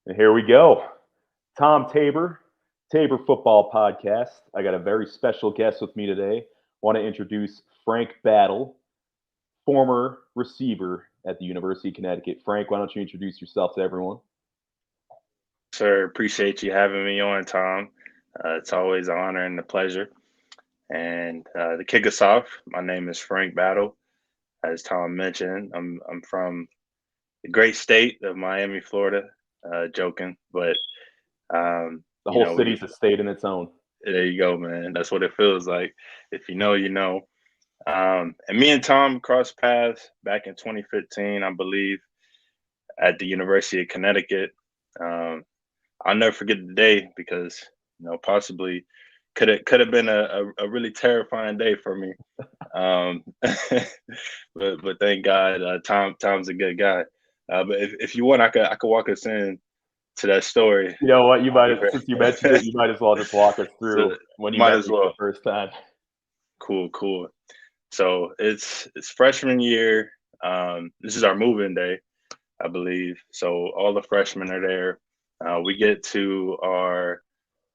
And here we go. Tom Tabor Football Podcast. I got a very special guest with me today. Want to introduce Frank Battle, former receiver at the University of Connecticut. Frank, why don't you introduce yourself to everyone? Sir, appreciate you having me on, Tom. It's always an honor and a pleasure. And to kick us off, my name is Frank Battle. As Tom mentioned, I'm from the great state of Miami, Florida. Joking, but The you whole know, city's a state in its own. there you go, man. That's what it feels like. If you know, you know. And me and Tom crossed paths back in 2015, I believe, at the University of Connecticut. Um, I'll never forget the day because possibly could have been a really terrifying day for me. Um, but thank God, Tom's a good guy. But if you want, I could walk us in to that story. You know what? I'll be Since you mentioned it, you might as well just walk us so through when you might met as me for well. the first time. Cool. So it's freshman year. This is our move-in day, I believe. So all the freshmen are there. We get to our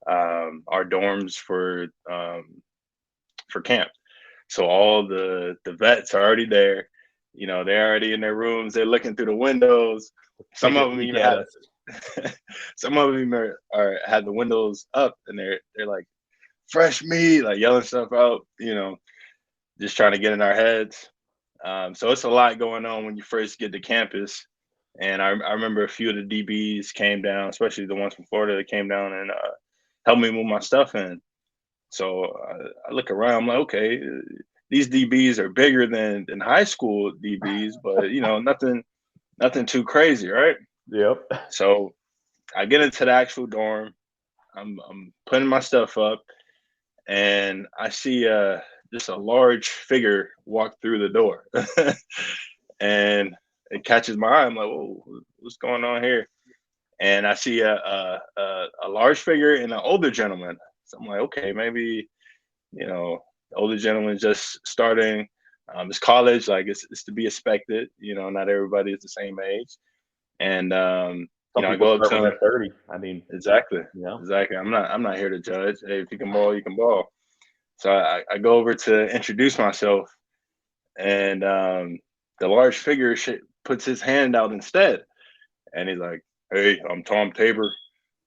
dorms for camp. So all the vets are already there. They're already in their rooms. They're looking through the windows. Some Taking a of them peek even at have us. some of them are had the windows up, and they're like fresh meat, like yelling stuff out. Just trying to get in our heads. So it's a lot going on when you first get to campus. And I remember a few of the DBs came down, especially the ones from Florida that came down and helped me move my stuff in. So I look around, I'm like, okay, these DBs are bigger than high school DBs, but nothing too crazy, right? Yep. So I get into the actual dorm. I'm putting my stuff up, and I see just a large figure walk through the door, and it catches my eye. I'm like, whoa, what's going on here? And I see a large figure and an older gentleman. So I'm like, okay, maybe the older gentleman just starting it's college, like it's to be expected. Not everybody is the same age. And Some I people go up start to with him. that 30. I mean, Exactly, you know, exactly. I'm not here to judge. Hey, if you can ball, you can ball. So I go over to introduce myself, and the large figure puts his hand out instead, and he's like, "Hey, I'm Tom Tabor.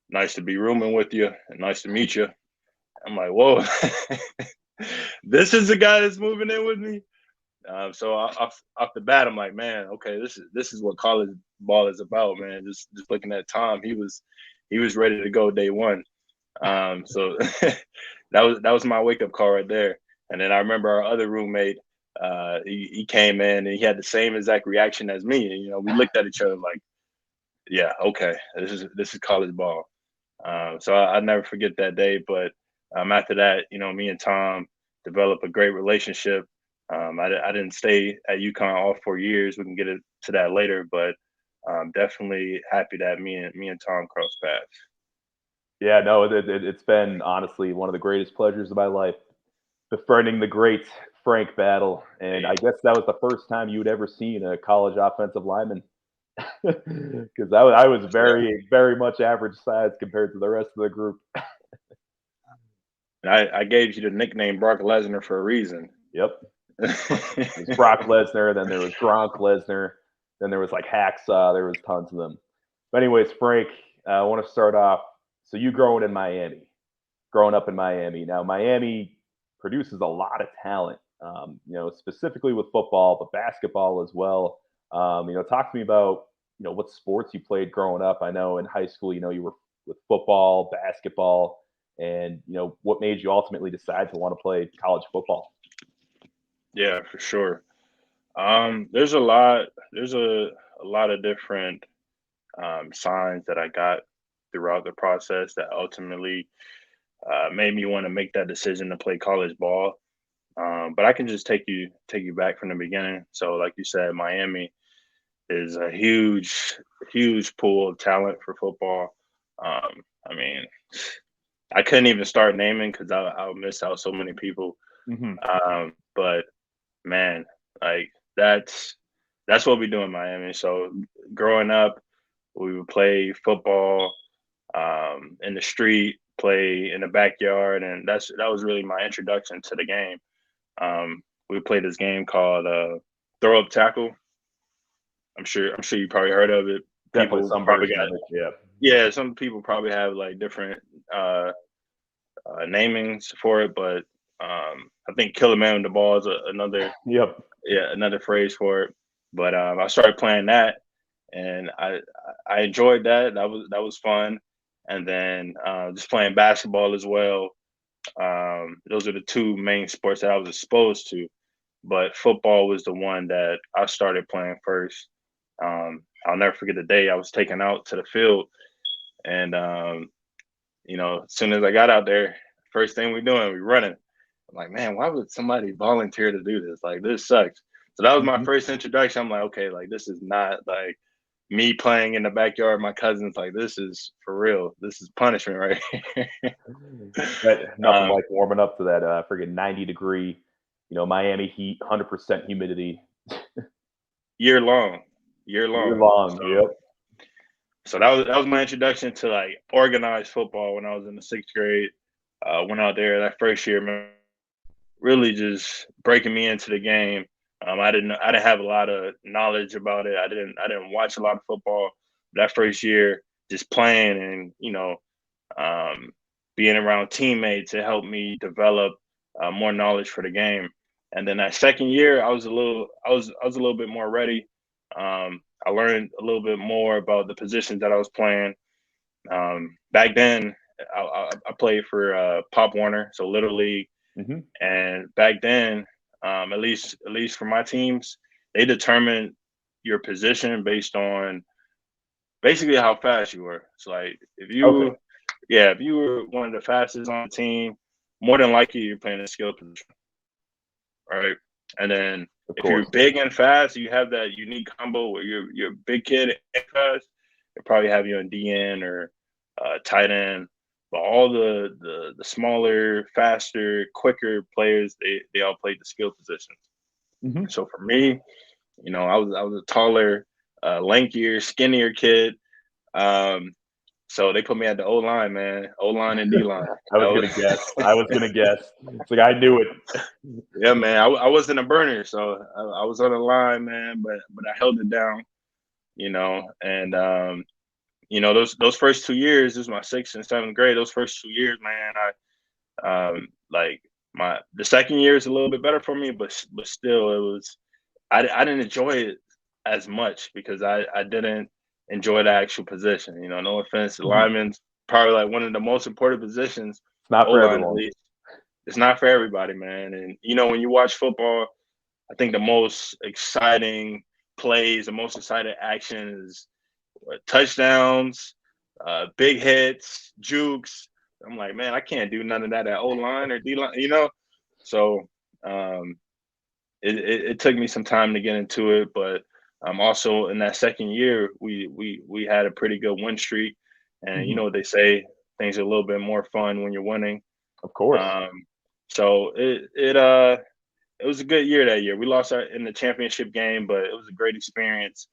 Nice to be rooming with you, and nice to meet you." I'm like, "Whoa, this is the guy that's moving in with me." So off the bat, I'm like, "Man, okay, this is what college ball is about, man." Just looking at Tom, he was ready to go day one. So that was my wake up call right there. And then I remember our other roommate. He came in and he had the same exact reaction as me. And, we looked at each other like, yeah, okay, this is college ball. So I'll never forget that day. But after that, me and Tom developed a great relationship. I didn't stay at UConn all 4 years. We can get to that later, but definitely happy that me and Tom crossed paths. yeah, no, it's been honestly one of the greatest pleasures of my life, befriending the great Frank Battle. And I Hey, guess that was the first time you'd ever seen a college offensive lineman. Because I was that's right. very, very much average size compared to the rest of the group. And I gave you the nickname Brock Lesnar for a reason. Yep. There's Brock Lesnar, then there was Gronk Lesnar, then there was like Hacksaw. There was tons of them. But anyways, Frank, I want to start off. So you growing up in Miami. Now Miami produces a lot of talent. Specifically with football, but basketball as well. Talk to me about what sports you played growing up. I know in high school, you were with football, basketball, and what made you ultimately decide to want to play college football. Yeah, for sure. There's a lot. There's a lot of different signs that I got throughout the process that ultimately made me want to make that decision to play college ball. But I can just take you back from the beginning. So, like you said, Miami is a huge pool of talent for football. I mean, I couldn't even start naming because I'll miss out so many people. Hmm. But man, like that's what we do in Miami. So growing up, We would play football in the street, play in the backyard, and that was really my introduction to the game. We played this game called throw up tackle. I'm sure you probably heard of it. Definitely People some probably version got of it. Yeah. yeah. Some people probably have like different namings for it, but I think "kill a man with the ball" is another Yep. another phrase for it. But I started playing that, and I enjoyed that. That was fun. And then just playing basketball as well. Those are the two main sports that I was exposed to. But football was the one that I started playing first. I'll never forget the day I was taken out to the field, and as soon as I got out there, first thing we're doing, we're running. I'm like, man, why would somebody volunteer to do this? Like, this sucks. So that was my Mhm. first introduction. I'm like, okay, like this is not like me playing in the backyard with my cousins. Like, this is for real. This is punishment right here. But nothing um, like warming up to that friggin' 90-degree, Miami heat, 100% humidity, year long, year year long. long. Yep. So that was my introduction to like organized football when I was in the sixth grade. Went out there that first year, man, really just breaking me into the game. I didn't have a lot of knowledge about it. I didn't watch a lot of football. That first year, just playing and um, being around teammates, it helped me develop more knowledge for the game. And then that second year, I was a little bit more ready. I learned a little bit more about the positions that I was playing. Back then, I played for Pop Warner, so Little League. Hmm. And back then, at least for my teams, they determined your position based on basically how fast you were. So like Okay. if you were one of the fastest on the team, more than likely you're playing a skill position, right? And then Of if you're course. big and fast, you have that unique combo where you're a big kid and fast. They probably have you on DN or tight end. But all the smaller, faster, quicker players, they all played the skill positions. Hmm. So for me, I was a taller, lankier, skinnier kid. Um, so they put me at the O line, man, O line and D line. I was gonna guess. I was gonna guess. It's like I knew it. Yeah, man, I wasn't a burner, so I was on the line, man, but I held it down, and those first 2 years, this was my sixth and seventh grade. Those first 2 years, man, like the second year is a little bit better for me, but still, it was I didn't enjoy it as much because I didn't enjoy the actual position. No offense, the Mhm. lineman's probably like one of the most important positions, It's not O for line at everyone. least. It's not for everybody, man. And when you watch football, I think the most exciting plays, the most exciting action is touchdowns, big hits, jukes. I'm like, man, I can't do none of that at O line or D line. So um, it took me some time to get into it, but also in that second year, we had a pretty good win streak, and you Hmm. know what they say, things are a little bit more fun when you're winning. Of course. Um, so it was a good year that year. We lost in the championship game, but it was a great experience.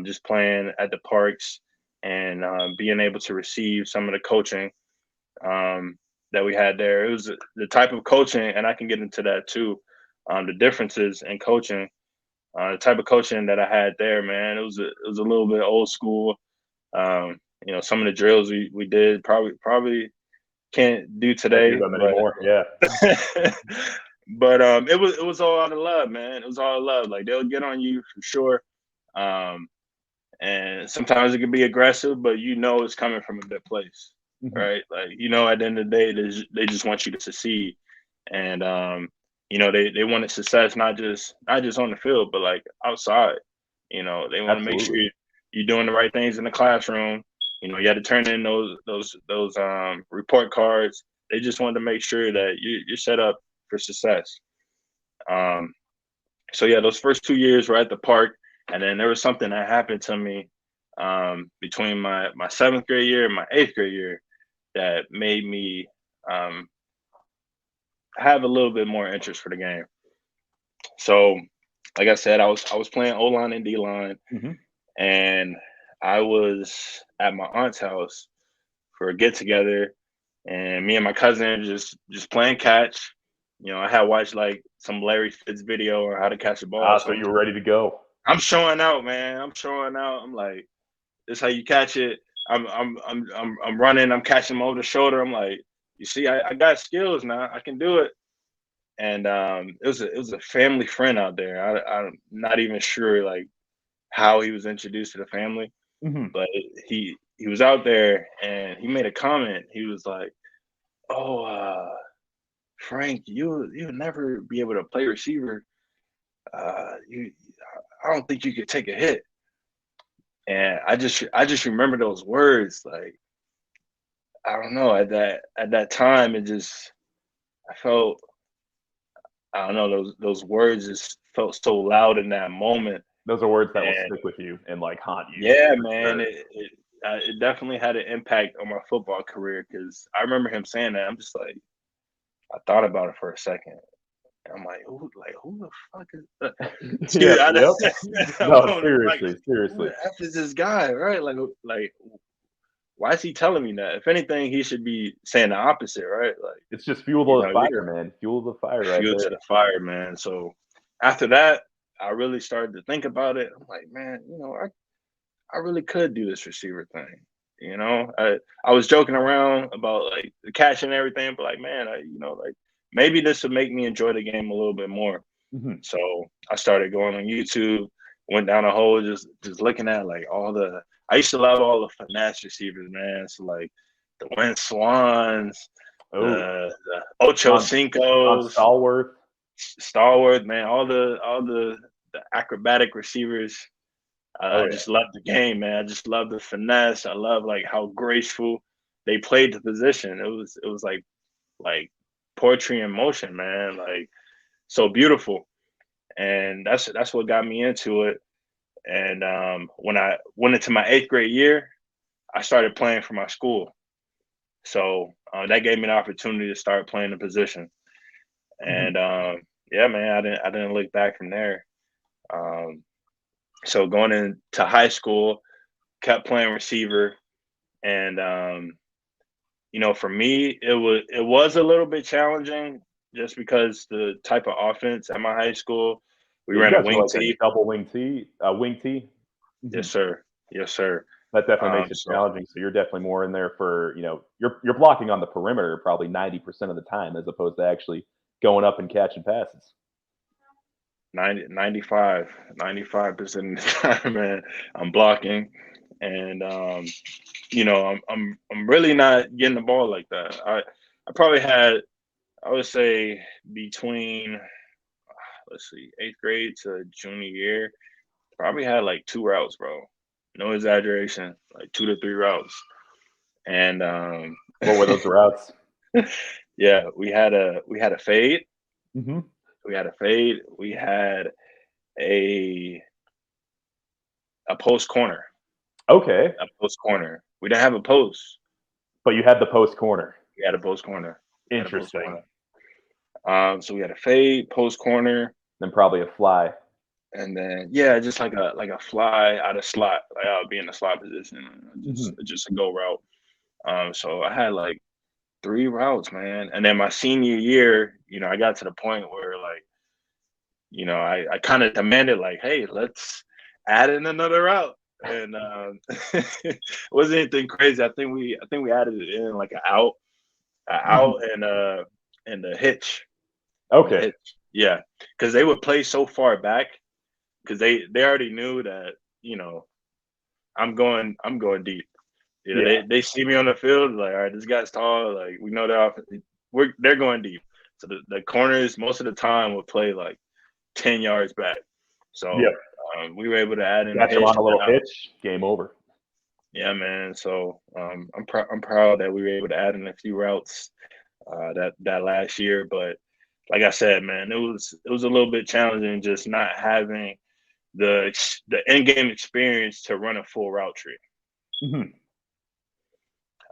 Just playing at the parks and being able to receive some of the coaching that we had there. It was the type of coaching, and I can get into that too. The differences in coaching, the type of coaching that I had there, man. It was a little bit old school. Some of the drills we did probably can't do Can't do today, them but anymore. Yeah. but it was all out of love, man. It was all love. Like they'll get on you for sure. Um, and sometimes it can be aggressive, but it's coming from a good place, Hmm. right? Like at the end of the day, they just want you to succeed, and they wanted success not just on the field, but like outside. They want to make sure Absolutely. you're doing the right things in the classroom. You had to turn in those report cards. They just wanted to make sure that you're set up for success. Um, so yeah, those first 2 years were at the park, and then there was something that happened to me between my seventh grade year and my eighth grade year that made me um, have a little bit more interest for the game. So, like I said, I was playing O line and D line, Hmm. and I was at my aunt's house for a get together, and me and my cousin just playing catch. I had watched like some Larry Fitz video on how to catch a ball. So So you were ready to go. I'm showing out, man. I'm showing out. I'm like, this how you catch it. I'm running. I'm catching him over the shoulder. I'm like, you see, I got skills now. I can do it. And it was a family friend out there. I'm not even sure like how he was introduced to the family, Mm-hmm. but he was out there and he made a comment. He was like, "Oh, Frank, you'll never be able to play receiver. You, I don't think you could take a hit." And I just remember those words. Like, I don't know, at that time, I felt, I don't know, those words just felt so loud in that moment. Those are words that will And stick with you and like haunt you yeah, for man, sure. it definitely had an impact on my football career because I remember him saying that. I'm just like, I thought about it for a second. I'm like, who the fuck is that? Yeah, Dude, yep. No, like, seriously, who seriously. the F is this guy, right? Like, why is he telling me that? If anything, he should be saying the opposite, right? Like, It's just fuel to the you fire, man. Fuel to the fire right fuel to there. the fire, man. So after that, I really started to think about it. I'm like, man, I really could do this receiver thing. I was joking around about like the catch and everything, but like, man, like maybe this would make me enjoy the game a little bit more. Mhm. So I started going on YouTube, went down a hole, just looking at like all the. I used to love all the finesse receivers, man. So like the Win Swans, Oh, the Ocho John Cincos, Stallworth. Stallworth, man, all the acrobatic receivers. I Oh yeah. just love the game, man. I just love the finesse. I love like how graceful they played the position. It was like poetry in motion, man. Like so beautiful. And that's what got me into it. And when I went into my 8th grade year, I started playing for my school. So that gave me an opportunity to start playing the position. Mhm. And yeah, man, I didn't look back from there. Um, so going into high school, kept playing receiver, and for me, it was a little bit challenging just because the type of offense at my high school, we Yeah, you ran a guys are wing like a tee. double wing T, wing T. Yes, Mhm. sir. Yes, sir. That definitely makes it So challenging. So you're definitely more in there for you're blocking on the perimeter probably 90% of the time as opposed to actually going up and catching passes. 95% of the time, man, I'm blocking, and I'm really not getting the ball like that. I probably had, I would say, between, let's see, 8th grade to junior year, probably had like 2 routes, bro. No exaggeration, like 2 to 3 routes. And What were those routes? yeah, we had a fade. Hmm. We had a fade. We had a a post corner. Okay, A post corner. We didn't have a post. but you had the post corner. We had a post corner. We had a post Interesting. corner. So we had a fade, post corner, Then probably a fly. and then yeah, just like a fly out of slot. Like I would be in the slot position, Hmm. just a go route. So I had like 3 routes, man. And then my senior year, I got to the point where like, I kind of demanded like, hey, let's add in another route. And it wasn't anything crazy. I think we added it in like an Hmm. out and a hitch. And the Okay. hitch. Yeah. Because they would play so far back because they already knew that, you know, I'm going deep. Yeah. They see me on the field, like, all right, this guy's tall, like we know they're going deep. So the corners most of the time will play like 10 yards back. So Yep. we were able to add in a Got you hitch on a and then little hitch. Game over. yeah, man. So I'm proud that we were able to add in a few routes that last year. But like I said, man, it was a little bit challenging just not having the in game experience to run a full route tree. Hmm.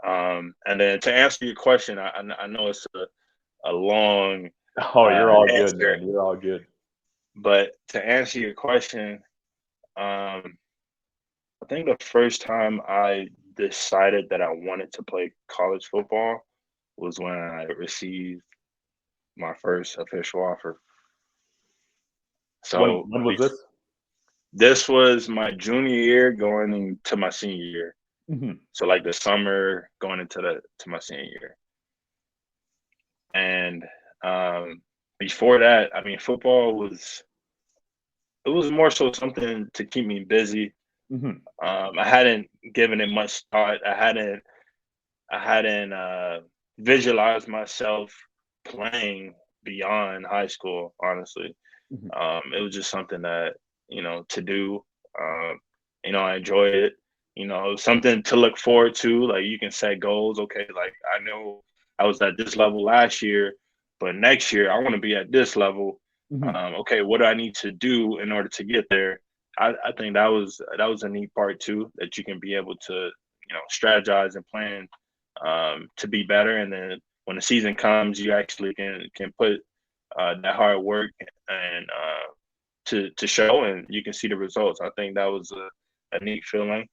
And then to answer your question, I know it's a long Oh, you're all good, answer, man. You're all good. but to answer your question, um, I think the first time I decided that I wanted to play college football was when I received my first official offer. So When was this? this was my junior year going into my senior year. Mm-hmm. So like the summer going into to my senior year. And before that, I mean, football was it was more so something to keep me busy. Mm-hmm. I hadn't given it much thought. I hadn't visualized myself playing beyond high school. Honestly, Mm-hmm. it was just something that to do. Um, I enjoy it. Something to look forward to. Like you can set goals. Okay, like I know I was at this level last year, but next year I want to be at this level. Mm-hmm. Okay, what do I need to do in order to get there? I think that was a neat part too, that you can be able to strategize and plan to be better, and then when the season comes, you actually can put that hard work and to show, and you can see the results. I think that was a neat feeling.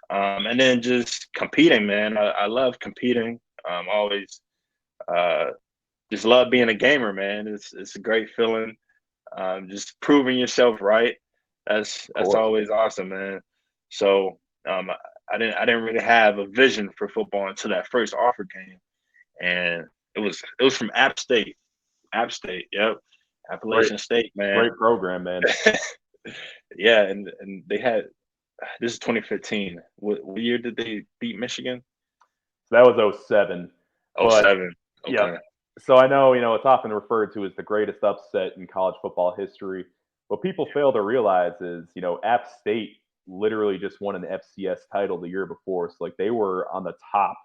And then just competing, man. I love competing. Always just love being a gamer, man. It's a great feeling. Just proving yourself right. Of That's course. always awesome, man. So I didn't really have a vision for football until that first offer came, and it was from App State. App State, yep, Great, Appalachian State, man. great program, man. Yeah, and they had this is 2015. What year did they beat Michigan? So that was '07. Oh But seven. yeah, Okay. so I know, it's often referred to as the greatest upset in college football history. What people fail to realize is, App State literally just won an FCS title the year before. So like they were on the top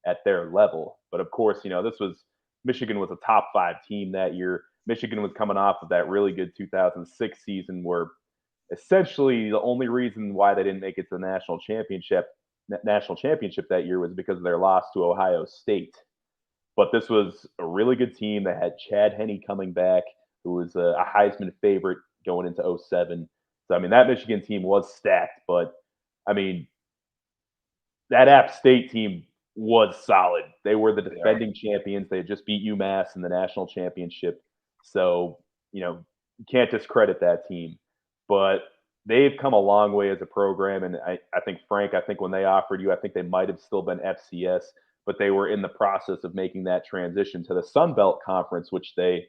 at their level. But of course, this was Michigan was a top 5 team that year. Michigan was coming off of that really good 2006 season where essentially the only reason why they didn't make it to the national championship that year was because of their loss to Ohio State. But this was a really good team that had Chad Henne coming back, who was a Heisman favorite going into '07. So, I mean, that Michigan team was stacked, but I mean, that App State team was solid. They were the Yeah. defending champions. They had just beat UMass in the national championship. So, you can't discredit that team. But they've come a long way as a program. And I think, Frank, I think when they offered you, I think they might have still been FCS, but they were in the process of making that transition to the Sun Belt Conference, which they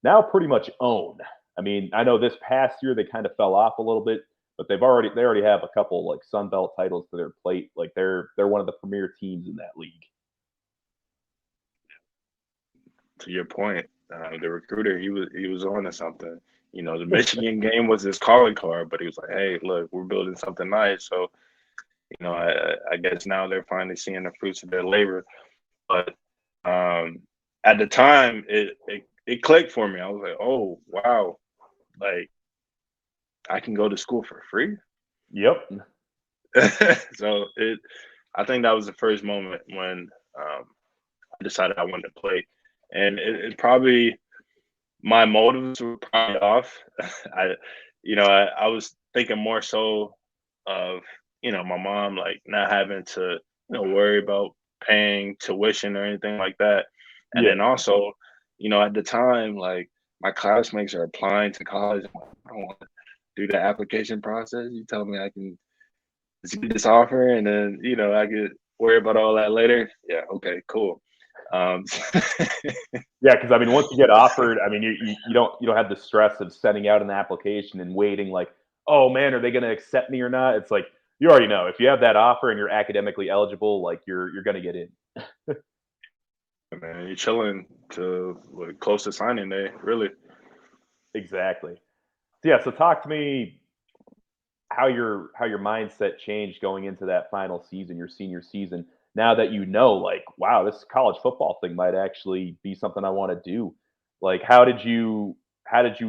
now pretty much own. I mean, I know this past year they kind of fell off a little bit, but they already have a couple like Sun Belt titles to their plate. Like they're one of the premier teams in that league. To your point, the recruiter he was on to something. The Michigan game was his calling card, but he was like, "Hey, look, we're building something nice." So I guess now they're finally seeing the fruits of their labor. But at the time, it clicked for me. I was like, "Oh wow, like I can go to school for free." Yep. So I think that was the first moment when I decided I wanted to play, and it probably my motives were probably off. I was thinking more so of my mom like not having to worry about paying tuition or anything like that, and Yeah. then also at the time like my classmates are applying to college. I'm like, I don't want to do the application process. You tell me I can just get this offer, and then I could worry about all that later. Yeah, okay, cool. Um, Yeah, because I mean, once you get offered, I mean, you don't have the stress of sending out an application and waiting like, oh man, are they going to accept me or not? It's like you already know if you have that offer and you're academically eligible, like you're going to get in. man, you're chilling to close to signing day, really. Exactly. So, yeah. So talk to me how your mindset changed going into that final season, your senior season. Now that like, wow, this college football thing might actually be something I want to do. Like, how did you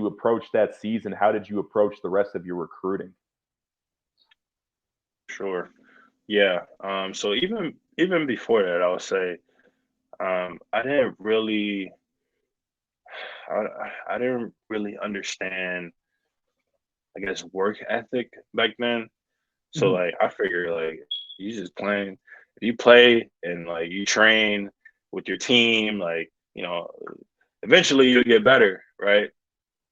approach that season? How did you approach the rest of your recruiting? Sure. Yeah. So even before that, I would say I didn't really I didn't really understand, I guess, work ethic back then. So like I figure like you just playing. If you play and like you train with your team, like eventually you'll get better, right?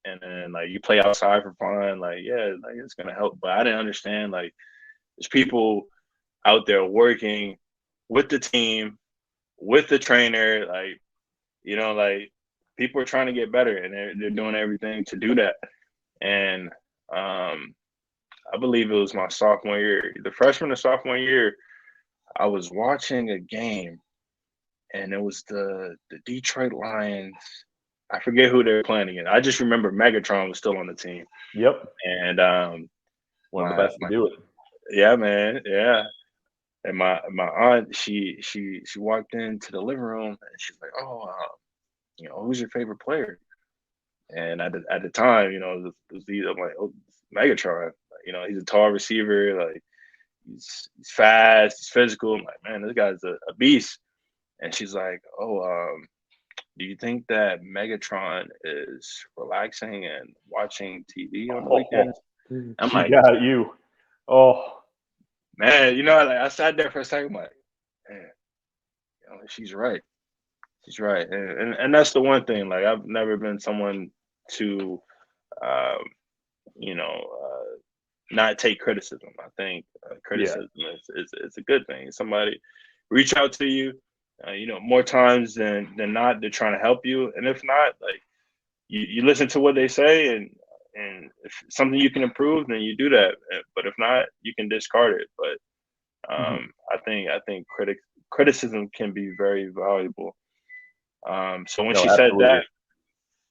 And then like you play outside for fun, like like it's gonna help. But I didn't understand like there's people out there working with the team, with the trainer, like like people are trying to get better and they're doing everything to do that. And I believe it was my sophomore year, the freshman or sophomore year, I was watching a game and it was the Detroit Lions. I forget who they were playing against. I just remember Megatron was still on the team. Yep. And one of the best to do it. Yeah, man. Yeah. And my aunt, she walked into the living room and she's like, "Oh, who's your favorite player?" And at the time, it was I'm like, "Oh, Megatron." Like, he's a tall receiver. Like, he's fast. He's physical. I'm like, "Man, this guy's a beast." And she's like, "Oh, do you think that Megatron is relaxing and watching TV on the weekends?" I'm She like, got you. Oh, man, like I sat there for a second, I'm like, man, she's right. She's right. And that's the one thing. Like I've never been someone to um, not take criticism. I think criticism is a good thing. Somebody reach out to you, more times than not, they're trying to help you. And if not, like you listen to what they say, and if something you can improve, then you do that. But if not, you can discard it. But I think criticism can be very valuable. So when no, she said absolutely. that,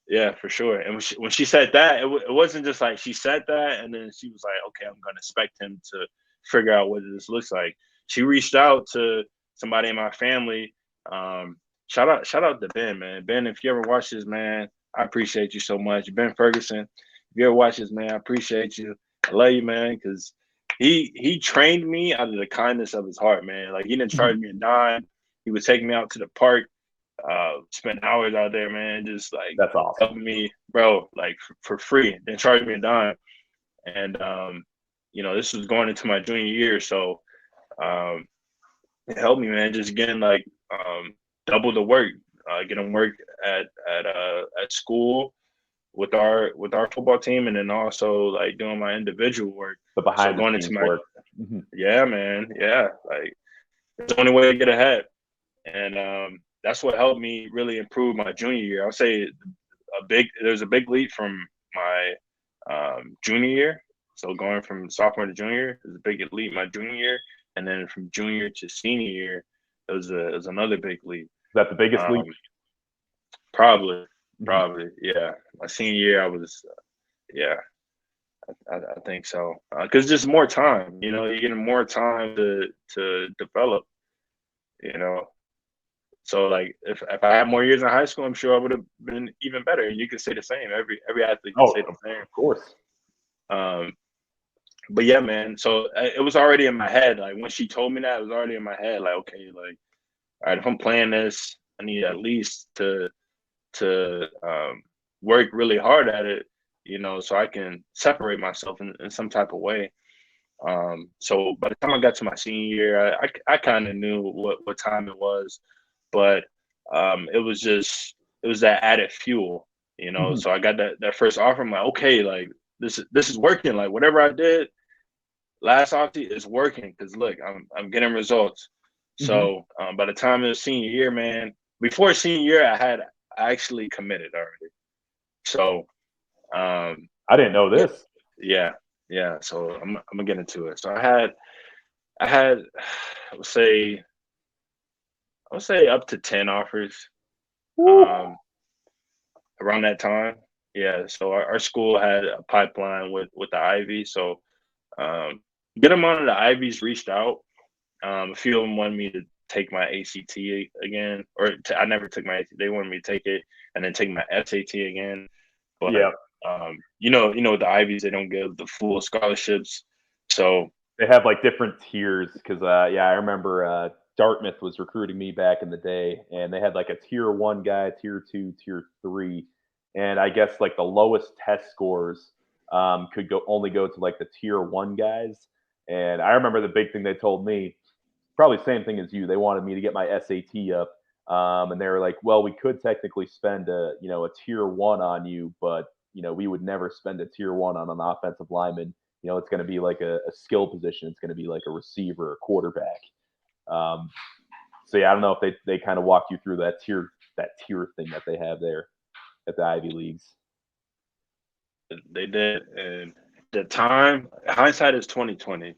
yeah, for sure. And when she said that, it wasn't just like she said that and then she was like, okay, I'm going to expect him to figure out what this looks like. She reached out to somebody in my family. Shout out to Ben, man. Ben, if you ever watch this, man, I appreciate you so much. Ben Ferguson, if you ever watch this, man, I appreciate you. I love you, man, because he trained me out of the kindness of his heart, man. Like he didn't charge me a dime. He would take me out to the park, spend hours out there, man, just like that's awesome. helping me, bro, like for free. Then charge me a dime. And this was going into my junior year, so it helped me, man, just getting like double the work, getting work at school with our football team, and then also like doing my individual work. The behind the scenes work. Yeah, man, yeah, like it's the only way to get ahead, and that's what helped me really improve my junior year. I'll say there's a big leap from my junior year. So going from sophomore to junior is a big leap my junior year, and then from junior to senior year, it was another big leap. Is that the biggest leap? Probably, yeah. My senior year, I was, yeah, I think so. Because just more time, you're getting more time to develop, So like if I had more years in high school, I'm sure I would have been even better. And you can say the same. Every athlete can say the same. Of course. But yeah, man. So it was already in my head. Like when she told me that, it was already in my head. Like, okay, like, all right, if I'm playing this, I need at least to work really hard at it, so I can separate myself in some type of way. So by the time I got to my senior year, I kind of knew what time it was, but it was that added fuel, So I got that first offer. I'm like, okay, like this is working. Like whatever I did last offseason is working because look, I'm getting results. So by the time of the senior year, man, before senior year, I actually committed already. So I didn't know this. Yeah. So I'm gonna get into it. So I had I would say up to 10 offers around that time. Yeah. So our school had a pipeline with the Ivy. So get them on the Ivies reached out. A few of them wanted me to take my ACT again, or I never took my ACT. They wanted me to take it and then take my SAT again. But yeah, with the Ivies, they don't give the full scholarships. So they have like different tiers because I remember Dartmouth was recruiting me back in the day, and they had like a tier 1 guy, tier 2, tier 3, and I guess like the lowest test scores could only go to like the tier 1 guys. And I remember the big thing they told me, probably same thing as you. They wanted me to get my SAT up, and they were like, "Well, we could technically spend a tier one on you, but we would never spend a tier one on an offensive lineman. It's going to be like a skill position. It's going to be like a receiver, a quarterback." Um, so yeah, I don't know if they kind of walk you through that tier thing that they have there at the Ivy Leagues. They did, and the time hindsight is 2020.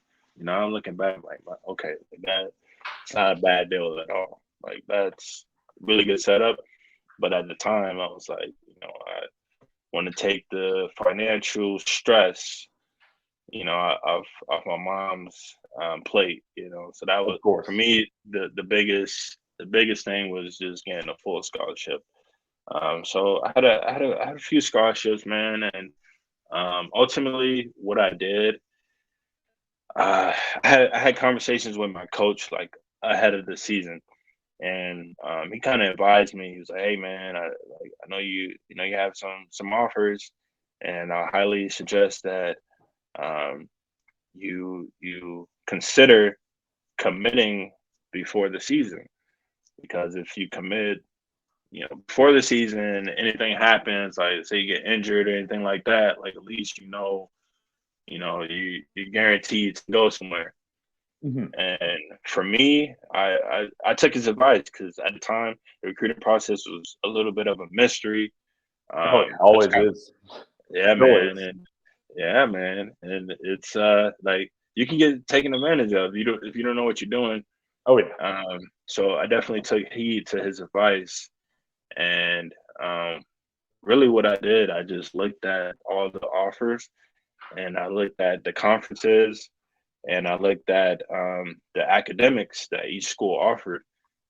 I'm looking back like, okay, that's not a bad deal at all. Like that's really good setup. But at the time, I was like, I want to take the financial stress, off my mom's plate. So that Of was course. for me the biggest thing was just getting a full scholarship. So I had a few scholarships, man, and ultimately what I did, I had conversations with my coach like ahead of the season, and he kind of advised me. He was like, "Hey, man, I know you have some offers, and I highly suggest that um, you consider committing before the season, because if you commit, before the season, anything happens, like say you get injured or anything like that, like at least you're guaranteed to go somewhere." Hmm. And for me, I took his advice because at the time the recruiting process was a little bit of a mystery. Oh, it Just always kind of, is. yeah, Still man, is. and yeah, man, and it's like you can get taken advantage of if you don't know what you're doing. Oh yeah. So I definitely took heed to his advice, and really what I did, I just looked at all the offers, and I looked at the conferences, and I looked at the academics that each school offered,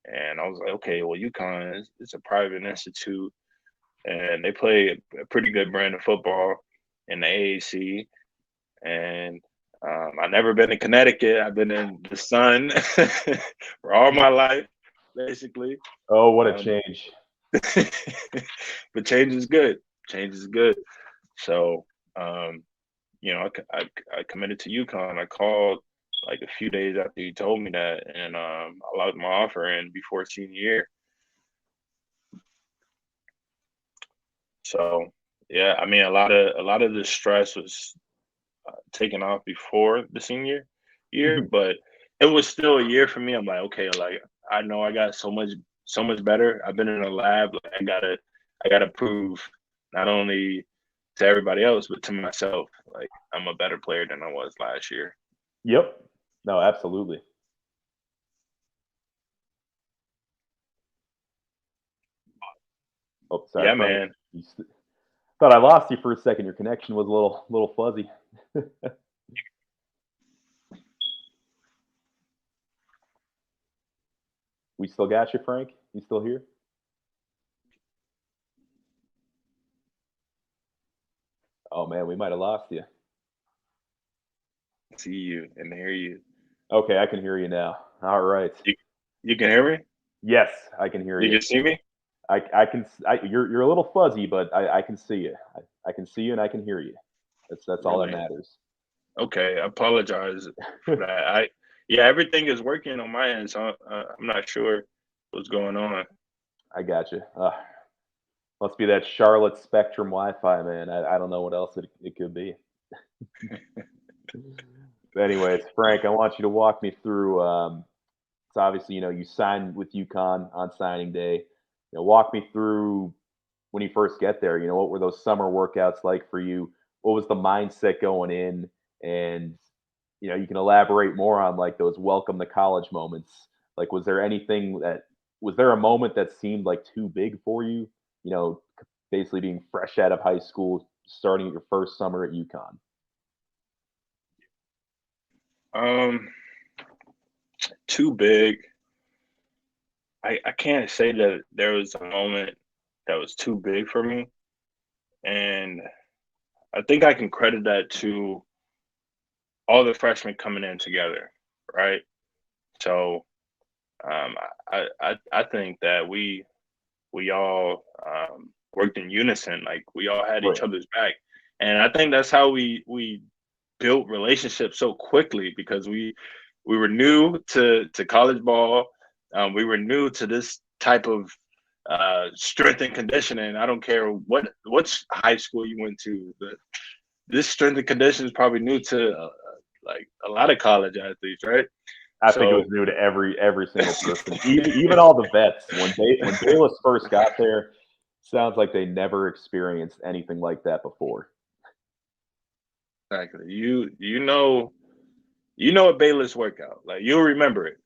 and I was like, okay, well, UConn is a private institute, and they play a pretty good brand of football in the AAC, and I've never been in Connecticut. I've been in the sun for all my life, basically. Oh, what a Um, change. but change is good. Change is good. So, um, I committed to UConn. I called like a few days after he told me that, and I locked my offer in before senior year. So yeah, I mean a lot of the stress was taken off before the senior year, Mhm. but it was still a year for me. I'm like, okay, like I know I got so much better. I've been in a lab. Like I gotta prove not only to everybody else but to myself. Like I'm a better player than I was last year. Yep. No, absolutely. Oh, sorry, Yeah, Frank. man. Thought I lost you for a second. Your connection was a little fuzzy. We still got you, Frank? You still here? Oh man, we might have lost you. See you and hear you. Okay, I can hear you now. All right. You you can hear me? Yes, I can hear You you. can see me? I can. You're a little fuzzy, but I can see you. I can see you and I can hear you. That's all that Really? matters. Okay, I apologize for that. Yeah, everything is working on my end, so I'm not sure what's going on. I got you. Must be that Charlotte Spectrum Wi-Fi, man. I don't know what else it could be. But anyways, Frank, I want you to walk me through. So obviously, you signed with UConn on signing day. Walk me through when you first get there. What were those summer workouts like for you? What was the mindset going in? And you can elaborate more on like those welcome to college moments. Like, was there a moment that seemed like too big for you? Basically being fresh out of high school, starting your first summer at UConn. Um, Too big. I can't say that there was a moment that was too big for me, and I think I can credit that to all the freshmen coming in together, right? So um, I think that we all worked in unison, like we all had each Right. other's back, and I think that's how we built relationships so quickly because we were new to college ball. We were new to this type of strength and conditioning. I don't care what's high school you went to. This strength and conditioning is probably new to like a lot of college athletes, right? I think it was new to every single person, even all the vets. When Bayless first got there, sounds like they never experienced anything like that before. Exactly. You know a Bayless workout. Like you'll remember it.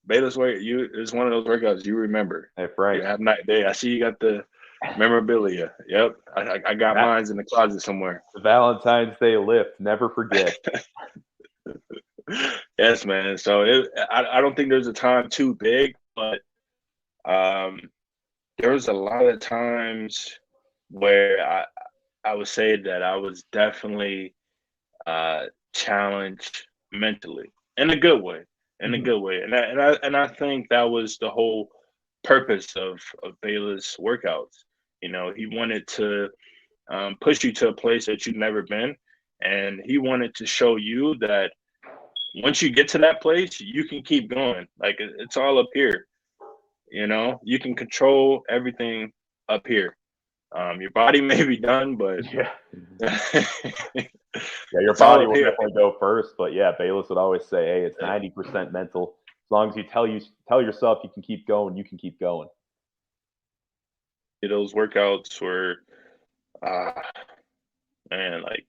Bayless work is one of those workouts you remember. Hey Frank, You have night day. I see you got the memorabilia. Yep. I got mine's in the closet somewhere. The Valentine's Day lift, never forget. Yes, man. So I don't think there's a time too big, but there was a lot of times where I would say that I was definitely challenged mentally in a good way, and I think that was the whole purpose of Bayless workouts. You know, he wanted to push you to a place that you've never been, and he wanted to show you that once you get to that place, you can keep going. Like it's all up here. You know, you can control everything up here. Your body may be done, but yeah, your it's all body up will here. definitely go first. But yeah, Bayless would always say, "Hey, it's 90% mental. As long as you tell yourself you can keep going, you can keep going." Those workouts were, man, like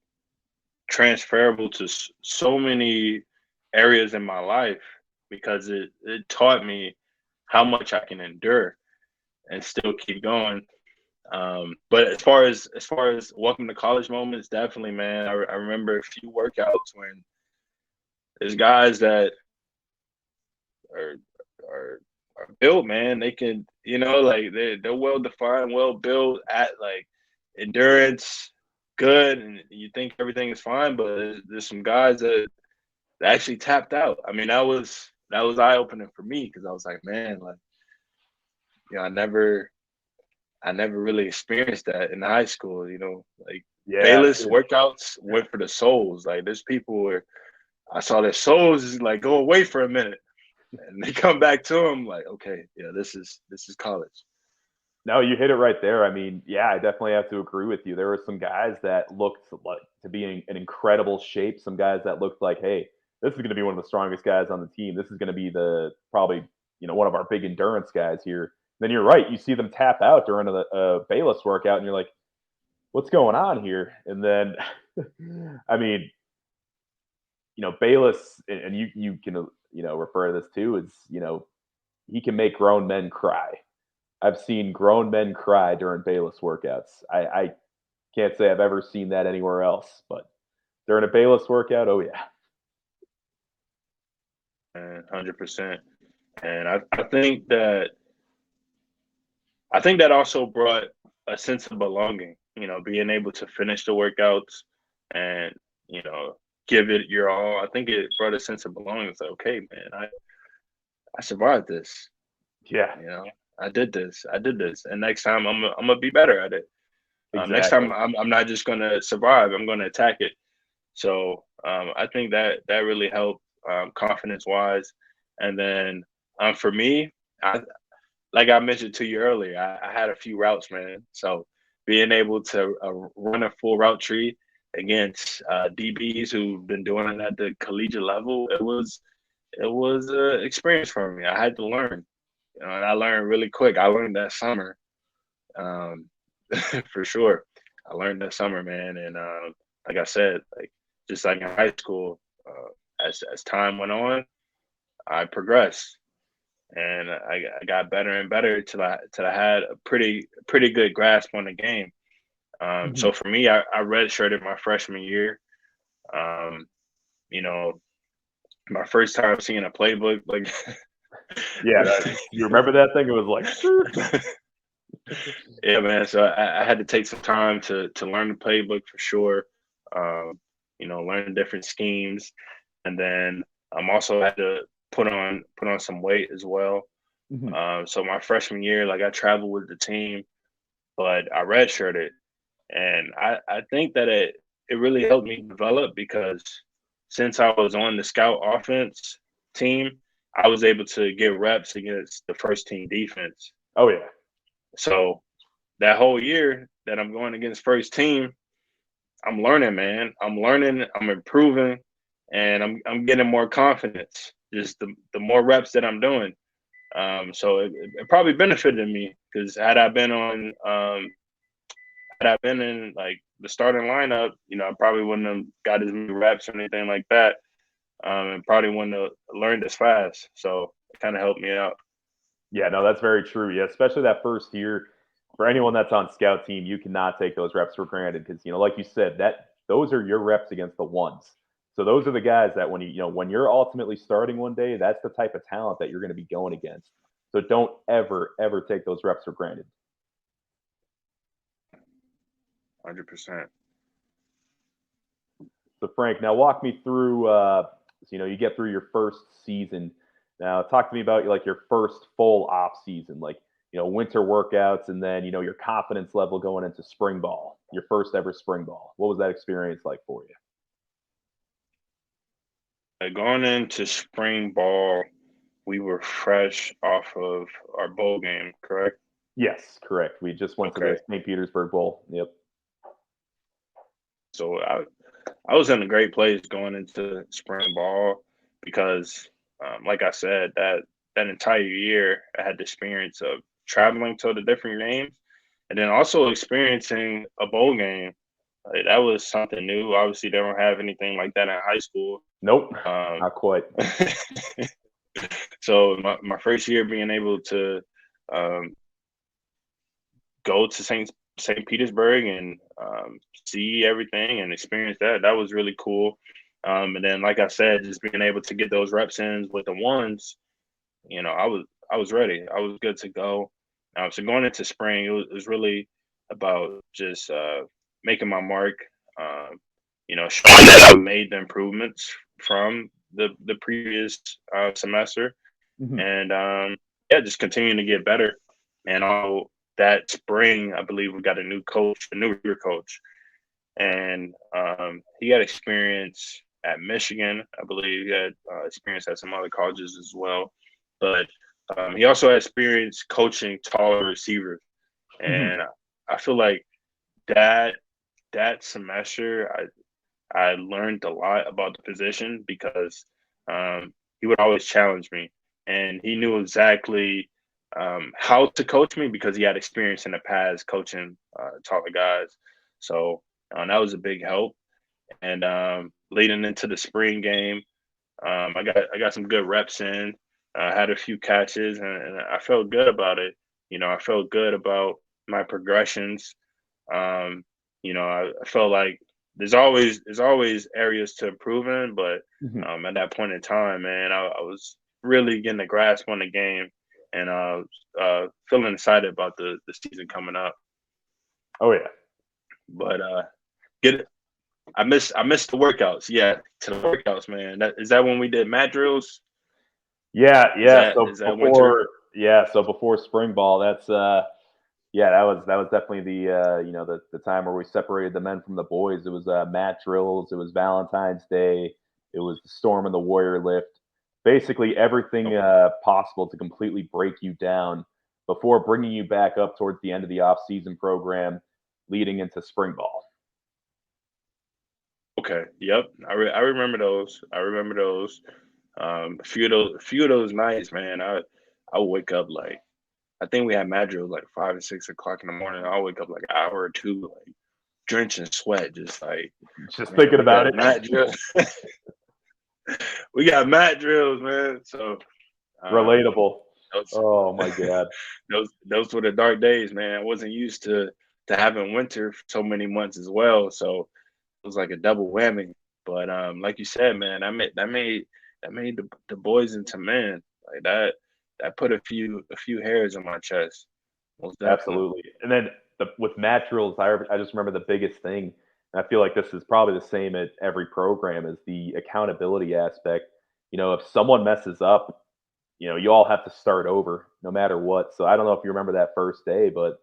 transferable to so many areas in my life because it taught me how much I can endure and still keep going. But as far as welcome to college moments, definitely, man. I remember a few workouts when there's guys that are are built, man. They can, like they're well defined, well built at like endurance, good, and you think everything is fine, but there's some guys that actually tapped out. I mean, that was eye opening for me because I was like, man, like, I never really experienced that in high school, like Bayless workouts went for the souls. Like there's people where I saw their souls like go away for a minute and they come back to them like, okay, yeah, this is college. No, you hit it right there. I mean, yeah, I definitely have to agree with you. There were some guys that looked like to be in incredible shape. Some guys that looked like, hey, this is going to be one of the strongest guys on the team. This is going to be probably one of our big endurance guys here. Then you're right. You see them tap out during a Bayless workout, and you're like, what's going on here? And then, I mean, Bayless, and you can refer to this too, is he can make grown men cry. I've seen grown men cry during Bayless workouts. I can't say I've ever seen that anywhere else, but during a Bayless workout, oh yeah. 100%. And I think that also brought a sense of belonging, being able to finish the workouts and, give it your all. I think it brought a sense of belonging. It's like, okay, man, I survived this. Yeah. I did this. And next time I'm gonna be better at it. Exactly. Next time I'm not just gonna survive. I'm gonna attack it. So I think that really helped confidence wise. And then for me, like I mentioned to you earlier, I had a few routes, man. So being able to run a full route tree against DBs who've been doing it at the collegiate level, it was an experience for me. I had to learn, and I learned really quick. I learned that summer, for sure. I learned that summer, man, and like I said, like just like in high school, as time went on, I progressed, and I got better and better till I had a pretty good grasp on the game. So for me, I redshirted my freshman year. My first time seeing a playbook, like yeah, you remember that thing? It was like, yeah, man. So I had to take some time to learn the playbook for sure. Learn different schemes, and then I'm also had to put on some weight as well. So my freshman year, like I traveled with the team, but I redshirted, and I think that it really helped me develop because since I was on the scout offense team, I was able to get reps against the first team defense. Oh yeah. So that whole year that I'm going against first team, I'm learning, man. I'm learning, I'm improving, and I'm getting more confidence. Just the more reps that I'm doing. So it probably benefited me because had I been in like the starting lineup, I probably wouldn't have got as many reps or anything like that. And probably wouldn't have learned as fast. So it kind of helped me out. Yeah, no, that's very true. Yeah, especially that first year. For anyone that's on scout team, you cannot take those reps for granted because like you said, that those are your reps against the ones. So those are the guys that when you're ultimately starting one day, that's the type of talent that you're going to be going against. So don't ever take those reps for granted. 100%. So Frank, now walk me through. You get through your first season. Now talk to me about like your first full off season, like winter workouts, and then your confidence level going into spring ball, your first ever spring ball. What was that experience like for you? Going into spring ball, we were fresh off of our bowl game, correct? Yes, correct. We just went to Okay. the St. Petersburg Bowl. Yep. So I was in a great place going into spring ball because, like I said, that entire year I had the experience of traveling to the different games and then also experiencing a bowl game. Like, that was something new. Obviously, they don't have anything like that in high school. Nope, not quite. So my first year being able to um, go to St. Petersburg and see everything and experience that was really cool. And then, like I said, just being able to get those reps in with the ones, I was ready. I was good to go. So going into spring, it was really about just making my mark. Showing that I made the improvements from the previous semester, Mhm. and yeah, just continuing to get better. And all that spring, I believe we got a new recruiter coach, and he had experience at Michigan. I believe he had experience at some other colleges as well, but he also had experience coaching taller receivers, Mhm. and I feel like that semester I learned a lot about the position because he would always challenge me, and he knew exactly how to coach me because he had experience in the past coaching taller guys. So that was a big help. And leading into the spring game, I got some good reps in. I had a few catches, and I felt good about it. I felt good about my progressions. Um, I felt like there's always areas to improve in, but Mhm. at that point in time, man, I was really getting a grasp on the game and feeling excited about the season coming up. Oh yeah. But get I missed the workouts. Yeah, to the workouts, man. That when we did mat drills? Yeah, Is yeah. that So is that winter? before spring ball, that's yeah, that was definitely the time where we separated the men from the boys. It was mat drills, it was Valentine's Day, it was the storm and the warrior lift. Basically everything possible to completely break you down before bringing you back up towards the end of the off-season program leading into spring ball. Okay. Yep. I remember those. I remember those. A few of those nights, man. I would wake up like I think we had mat drills like 5 or 6 o'clock in the morning. I'll wake up like an hour or two, like drenched in sweat, just like, Just man, thinking we about got it. mat drills. We got mat drills, man. So um, Relatable. those Oh my god. those were the dark days, man. I wasn't used to having winter for so many months as well. So it was like a double whammy. But like you said, man, that made the boys into men. Like that put a few hairs on my chest. Most definitely. Absolutely. And then with mat drills, I just remember the biggest thing, and I feel like this is probably the same at every program, is the accountability aspect. If someone messes up, you all have to start over no matter what. So I don't know if you remember that first day, but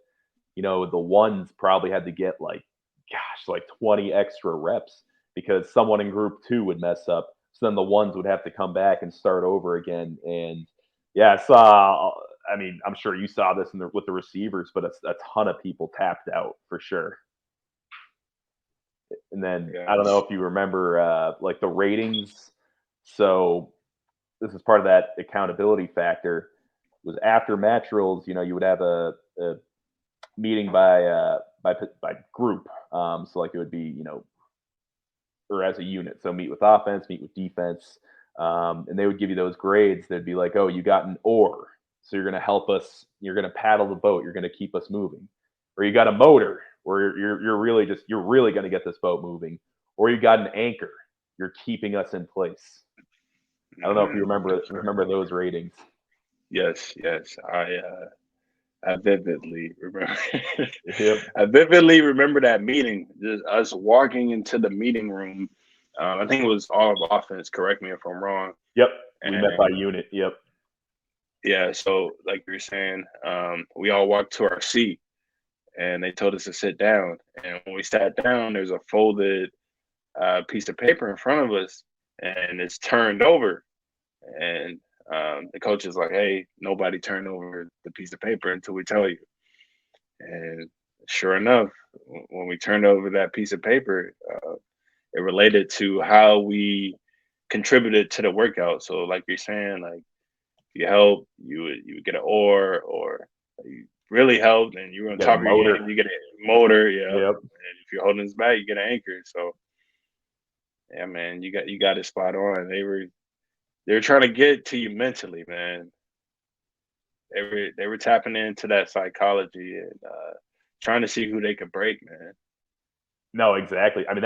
the ones probably had to get like 20 extra reps because someone in group 2 would mess up. So then the ones would have to come back and start over again. And yeah, I saw. I mean, I'm sure you saw this with the receivers, but a ton of people tapped out for sure. And then I don't know Yes. if you remember like the ratings. So this is part of that accountability factor. Was after match drills, you would have a meeting by group. So like it would be or as a unit. So meet with offense, meet with defense, and they would give you those grades. They'd be like, oh, you got an oar, so you're going to help us. You're going to paddle the boat. You're going to keep us moving. Or you got a motor, where you're really going to get this boat moving. Or you got an anchor. You're keeping us in place. I don't know if you remember those ratings. Yes, yes. I vividly remember. Yep. I vividly remember that meeting. Just us walking into the meeting room. I think it was all of offense. Correct me if I'm wrong. Yep. We met by And unit. Yep. yeah, so like you were saying, we all walked to our seat, and they told us to sit down. And when we sat down, there's a folded piece of paper in front of us, and it's turned over. And the coach is like, "Hey, nobody turn over the piece of paper until we tell you." And sure enough, when we turned over that piece of paper, it related to how we contributed to the workout. So, like you're saying, like if you help, you would get an oar, or you really helped and you were on Got a top of your motor. game, you get a motor. Yeah, Yep. and if you're holding this back, you get an anchor. So, yeah, man, you got it spot on. They were trying to get to you mentally, man. They were tapping into that psychology and trying to see who they could break, man. No, exactly. I mean,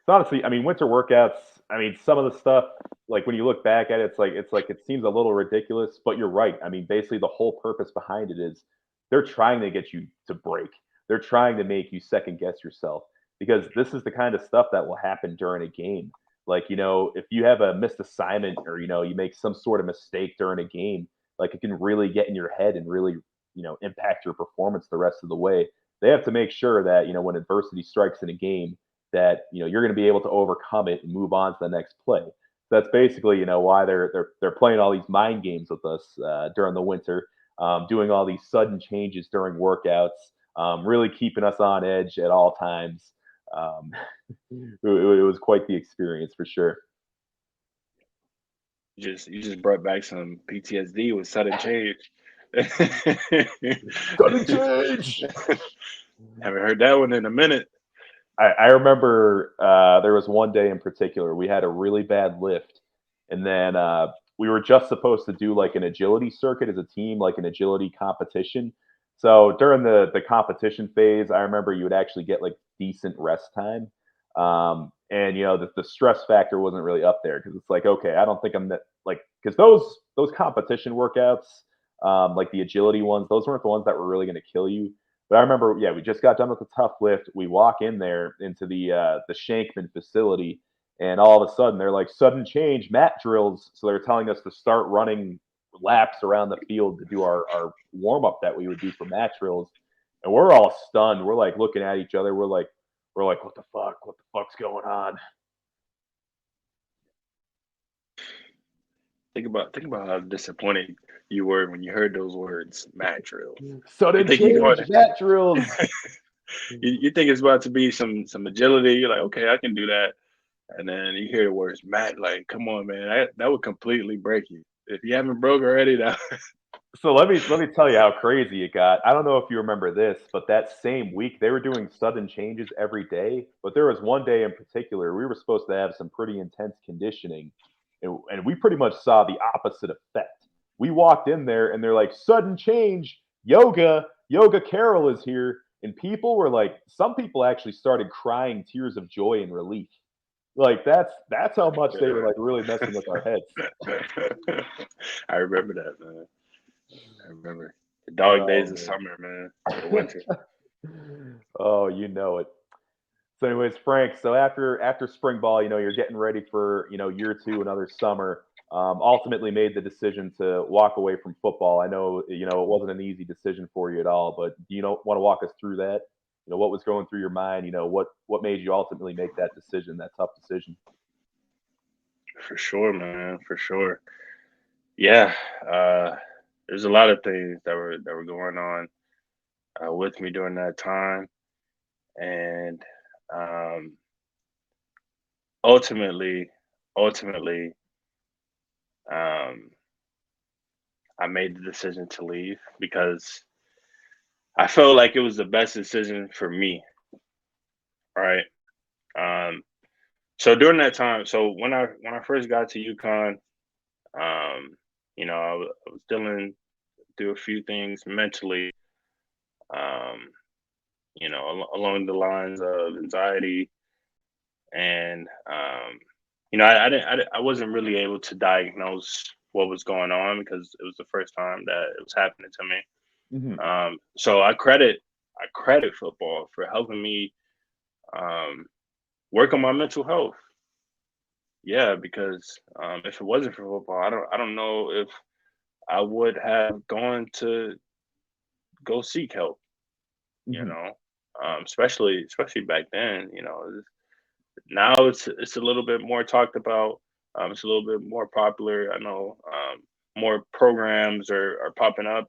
honestly, I mean, winter workouts. I mean, some of the stuff, like when you look back at it, it's like it seems a little ridiculous, but you're right. I mean, basically, the whole purpose behind it is they're trying to get you to break. They're trying to make you second guess yourself because this is the kind of stuff that will happen during a game. Like, if you have a missed assignment or you make some sort of mistake during a game, like it can really get in your head and really impact your performance the rest of the way. They have to make sure that when adversity strikes in a game that you're going to be able to overcome it and move on to the next play. So that's basically why they're playing all these mind games with us during the winter, doing all these sudden changes during workouts, really keeping us on edge at all times. Um, it was quite the experience for sure. You just brought back some PTSD with sudden change. Sudden change. Haven't heard that one in a minute. I remember there was one day in particular we had a really bad lift, and then we were just supposed to do like an agility circuit as a team, like an agility competition. So during the competition phase, I remember you would actually get like decent rest time, and the stress factor wasn't really up there because it's like, okay, I don't think I'm that like because those competition workouts, like the agility ones, those weren't the ones that were really going to kill you. But I remember, yeah, we just got done with the tough lift. We walk in there into the Shankman facility, and all of a sudden they're like sudden change mat drills. So they're telling us to start running laps around the field to do our warm up that we would do for mat drills. And we're all stunned. We're like looking at each other. We're like, what the fuck? What the fuck's going on? Think about how disappointed you were when you heard those words, mat drills. You Sudden think you're change going mat drills. you think it's about to be some agility. You're like, okay, I can do that. And then you hear the words mat, like, come on, man, that would completely break you. If you haven't broke already, that So let me tell you how crazy it got. I don't know if you remember this, but that same week they were doing sudden changes every day. But there was one day in particular we were supposed to have some pretty intense conditioning, and we pretty much saw the opposite effect. We walked in there and they're like, sudden change, yoga Carol is here, and people were like, some people actually started crying tears of joy and relief. Like that's how much they were like really messing with our heads. I remember that, man. I remember the dog days Oh of summer, man, or winter. man. Oh, you know it. So, anyways, Frank. So after spring ball, you're getting ready for year two, another summer. Ultimately, made the decision to walk away from football. I know it wasn't an easy decision for you at all, but do you want to walk us through that? what was going through your mind? What made you ultimately make that decision, that tough decision? For sure, man. For sure. Yeah. There's a lot of things that were going on with me during that time, and um, ultimately, um, I made the decision to leave because I felt like it was the best decision for me, right? Um, so during that time, so when I first got to UConn, um, I was dealing through a few things mentally, um, along the lines of anxiety, and I wasn't really able to diagnose what was going on because it was the first time that it was happening to me. Hmm. So I credit football for helping me um, work on my mental health. Yeah, because if it wasn't for football, I don't know if I would have gone to go seek help. You Hmm. know, especially back then. Now it's a little bit more talked about. It's a little bit more popular. I know more programs are popping up,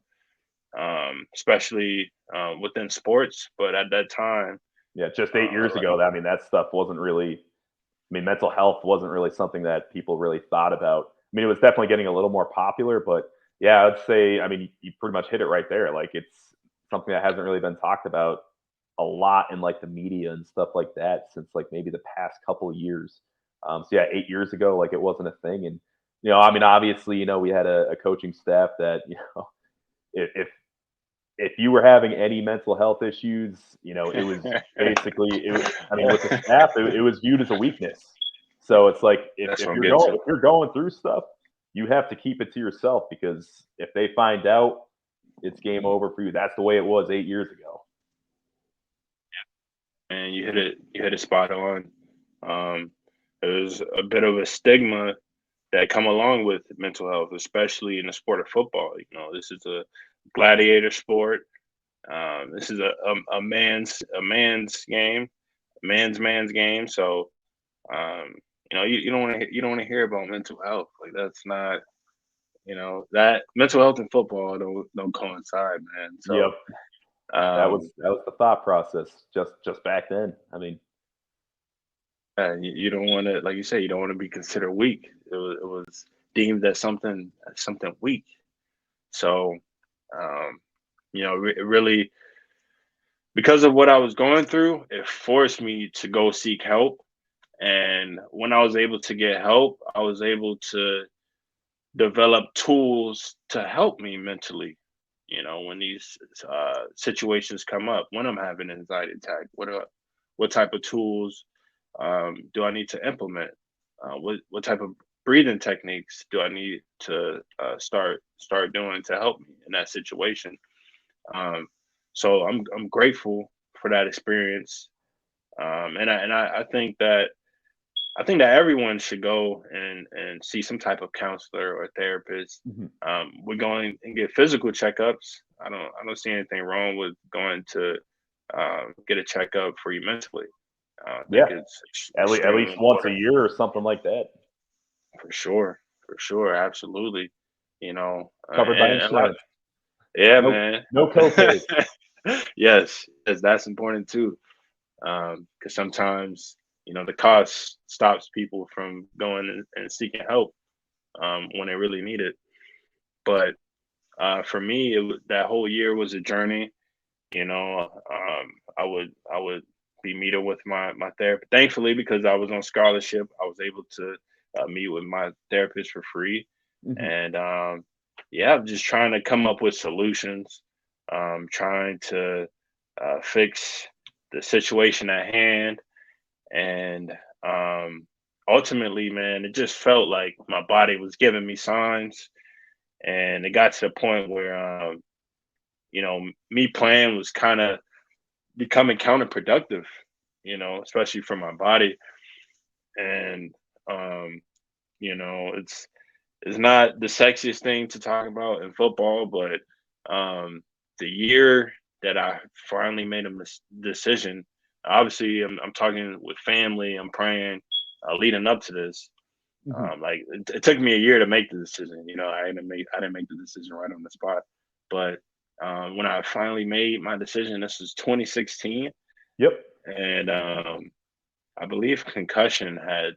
especially within sports. But at that time, Yeah, just 8 years like, ago, I mean, that stuff wasn't really. I mean, mental health wasn't really something that people really thought about. I mean, it was definitely getting a little more popular, but yeah, I'd say, I mean, you pretty much hit it right there. Like, it's something that hasn't really been talked about a lot in like the media and stuff like that since like maybe the past couple of years. So yeah, 8 years ago, like it wasn't a thing. And I mean, obviously, we had a coaching staff that if if you were having any mental health issues, it was basically I mean, with the staff, it was viewed as a weakness. So it's like that's if what I'm you're getting going to. if you're going through stuff, you have to keep it to yourself because if they find out, it's game over for you. That's the way it was 8 years ago. And you hit it spot on. Um, there's a bit of a stigma that come along with mental health, especially in the sport of football. This is a gladiator sport. This is a man's game, man's game. So you don't want to hear about mental health. Like that's not that mental health and football don't coincide, man. Yep, So that was um, that was the thought process just back then. I mean, you don't want to, like you say, you don't want to be considered weak. It was deemed as something weak. So um, it really, because of what I was going through, it forced me to go seek help. And when I was able to get help, I was able to develop tools to help me mentally. When these situations come up, when I'm having an anxiety attack, what type of tools do I need to implement? What type of breathing techniques do I need to start doing to help me in that situation? Um, so I'm grateful for that experience, and I think that everyone should go and see some type of counselor or therapist. mhm. We're going and get physical checkups. I don't see anything wrong with going to get a checkup for you mentally. I think Yeah, it's at extremely least once a important. year or something like that, For sure, absolutely. covered by And a lot. insurance. Yeah, No, man. no copays. Yes, that's important too. Because sometimes the cost stops people from going and seeking help when they really need it. But for me, that whole year was a journey. I would be meeting with my therapist. Thankfully, because I was on scholarship, I was able to meet with my therapist for free. Mhm. And yeah, I'm just trying to come up with solutions, trying to fix the situation at hand. And ultimately, man, it just felt like my body was giving me signs. And it got to the point where, me playing was kind of becoming counterproductive, especially for my body. And, um, it's not the sexiest thing to talk about in football, but the year that I finally made a decision. Obviously, I'm talking with family. I'm praying, leading up to this. Like it took me a year to make the decision. I didn't make the decision right on the spot. But when I finally made my decision, this was 2016, Yep. and I believe Concussion had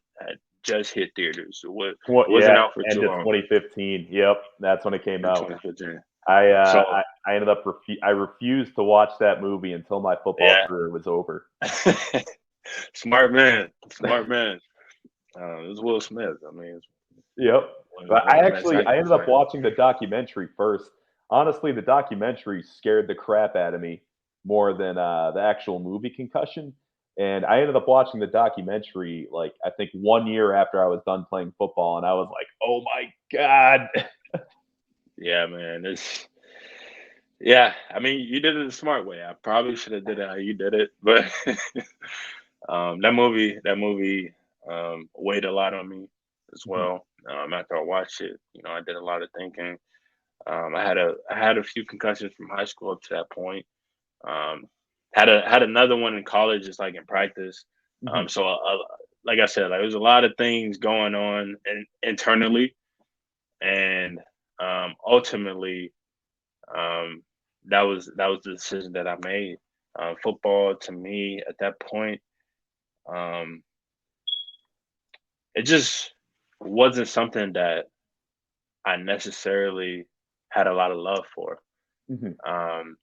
just hit theaters. It wasn't out for too End of long. 2015. Yep, that's when it came In out. 2015. I ended up I refused to watch that movie until my football Yeah. career was over. Smart man. It was Will Smith. I mean, Yep. one But of the best I actors, ended up man. watching the documentary first. Honestly, the documentary scared the crap out of me more than the actual movie Concussion. And I ended up watching the documentary like I think 1 year after I was done playing football, and I was like, "Oh my god!" Yeah, man. Yeah. I mean, you did it the smart way. I probably should have did it how you did it, but that movie weighed a lot on me as Mhm. well. After I watched it, I did a lot of thinking. I had a few concussions from high school up to that point. Um, had another one in college, just like in practice. Mhm. So like I said, like there's a lot of things going on internally, and ultimately, um, that was the decision that I made. Football to me at that point, um, it just wasn't something that I necessarily had a lot of love for. Mhm. Um,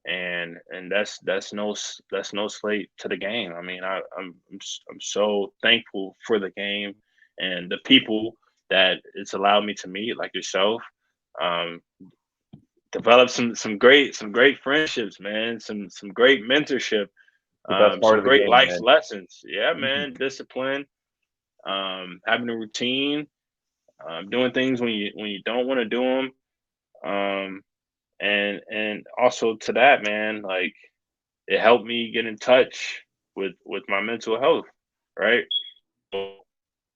and that's no slate to the game. I mean, I'm so thankful for the game and the people that it's allowed me to meet, like yourself. Um, develop some great friendships, man. Some great mentorship. The best part Some of the great game, life man. lessons. Yeah, Mhm. man. Discipline. Having a routine. Doing things when you don't want to do them. Um, and also to that, man, like it helped me get in touch with my mental health, right? So,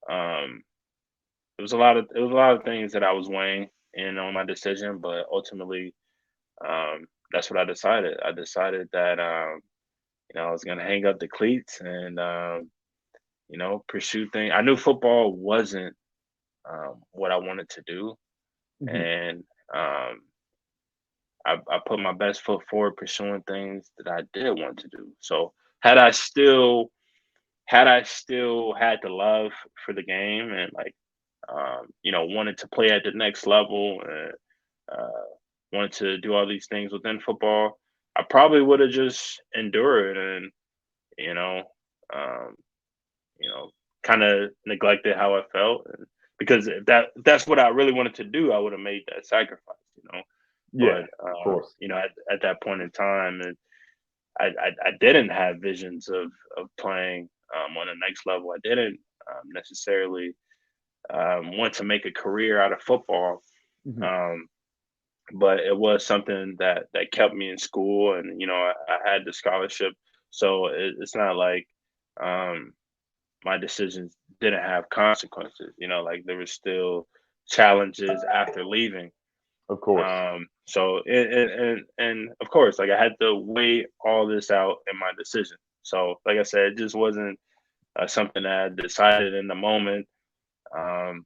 um, it was a lot of things that I was weighing in on my decision, but ultimately, that's what I decided. I decided that I was gonna hang up the cleats and pursue things. I knew football wasn't what I wanted to do, Mhm. and um, I put my best foot forward pursuing things that I did want to do. So had I still had the love for the game and like wanted to play at the next level and uh, wanted to do all these things within football, I probably would have just endured and you know um, you know kind of neglected how I felt and because if that's what I really wanted to do, I would have made that sacrifice. Yeah, But of course. at that point in time, and I didn't have visions of playing on the next level. I didn't necessarily want to make a career out of football, Mhm. um, but it was something that kept me in school, and I had the scholarship, so it's not like um, my decisions didn't have consequences. Like there was still challenges after leaving. Of course. So and of course, like I had to weigh all this out in my decision. So, like I said, it just wasn't something that I decided in the moment.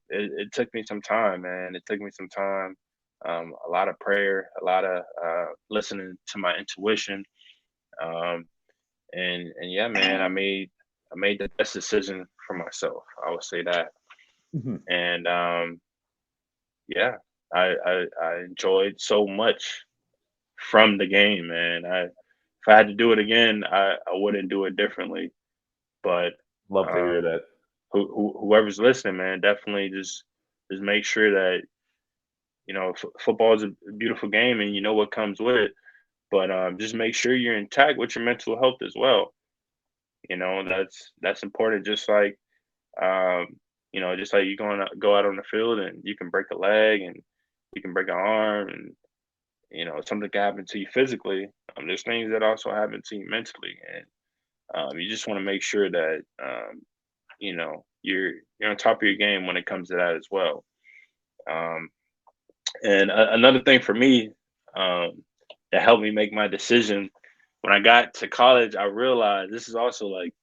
It took me some time, man. It took me some time, a lot of prayer, a lot of listening to my intuition, um, and yeah, man, I made the best decision for myself. I would say that, Mhm. and yeah, I enjoyed so much from the game, man. If I had to do it again, I wouldn't do it differently. But Love to hear um, that. whoever's listening, man, definitely just make sure that football is a beautiful game, and you know what comes with it. But just make sure you're intact with your mental health as well. That's important. Um, just like you go out on the field and you can break a leg and you can break an arm and something can happen to you physically. There's things that also happen to you mentally, and you just want to make sure that you're on top of your game when it comes to that as well. Um, and another thing for me, um, that helped me make my decision. When I got to college, I realized this is also like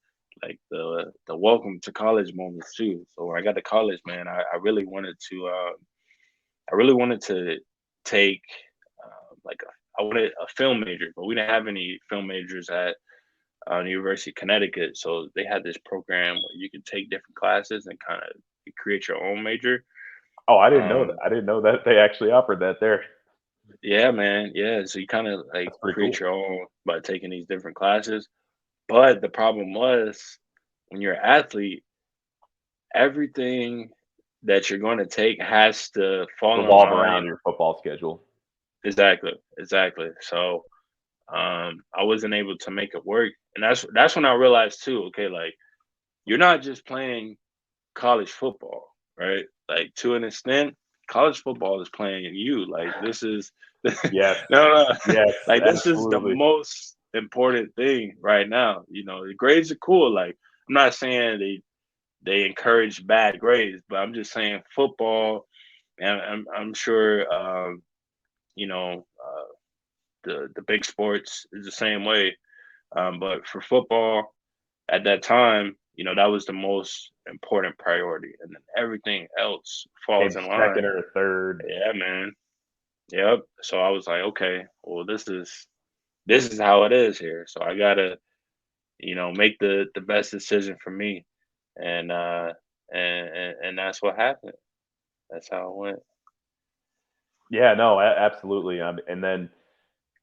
the welcome to college moments too. So when I got to college, man, I really wanted to take I wanted a film major, but we didn't have any film majors at the University of Connecticut. So they had this program where you could take different classes and kind of create your own major. Oh, I didn't know that. Um, I didn't know that they actually offered that there. yeah, man. Yeah. So you kind of like That's pretty create cool. your own by taking these different classes. But the problem was when you're an athlete, everything that you're going to take has to fall in Revolve around line. your football schedule. Exactly. Exactly. So I wasn't able to make it work. And that's when I realized too, okay, like you're not just playing college football, right? Like to an extent, college football is playing you. Like this is Yes. no, Yes, like this is the absolutely. most important thing right now. You know, the grades are cool. Like I'm not saying they encourage bad grades, but I'm just saying football, and I'm sure you know the big sports is the same way. But for football, at that time, that was the most important priority, and then everything else Came falls in line. second or third. Yeah, man. Yep. So I was like, okay, well, this is how it is here. So I gotta, make the best decision for me, and and that's what happened. That's how it went. Yeah, no, absolutely. And then,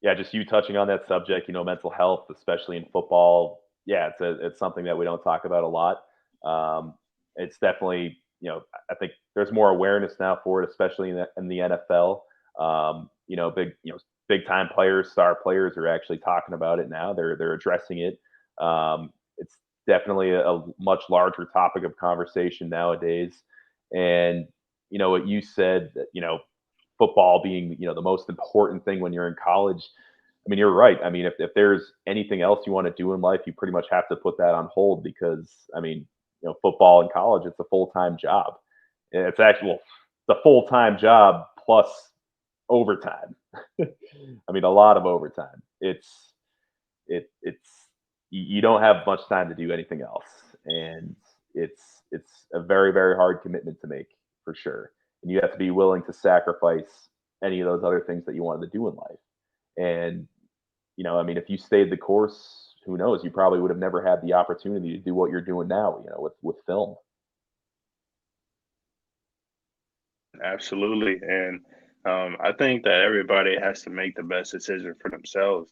yeah, just you touching on that subject, mental health, especially in football. Yeah, it's something that we don't talk about a lot. It's definitely, I think there's more awareness now for it, especially in the NFL. Big time players, star players are actually talking about it now. They're addressing it. It's definitely a much larger topic of conversation nowadays. And what you said, that football being the most important thing when you're in college. I mean, you're right. I mean, if there's anything else you want to do in life, you pretty much have to put that on hold because I mean, football in college, it's a full-time job. It's actually, well, the full-time job plus overtime. I mean, a lot of overtime. It's you don't have much time to do anything else, and it's a very very hard commitment to make for sure. And you have to be willing to sacrifice any of those other things that you wanted to do in life. And I mean, if you stayed the course, who knows? You probably would have never had the opportunity to do what you're doing now. With film. Absolutely, and I think that everybody has to make the best decision for themselves.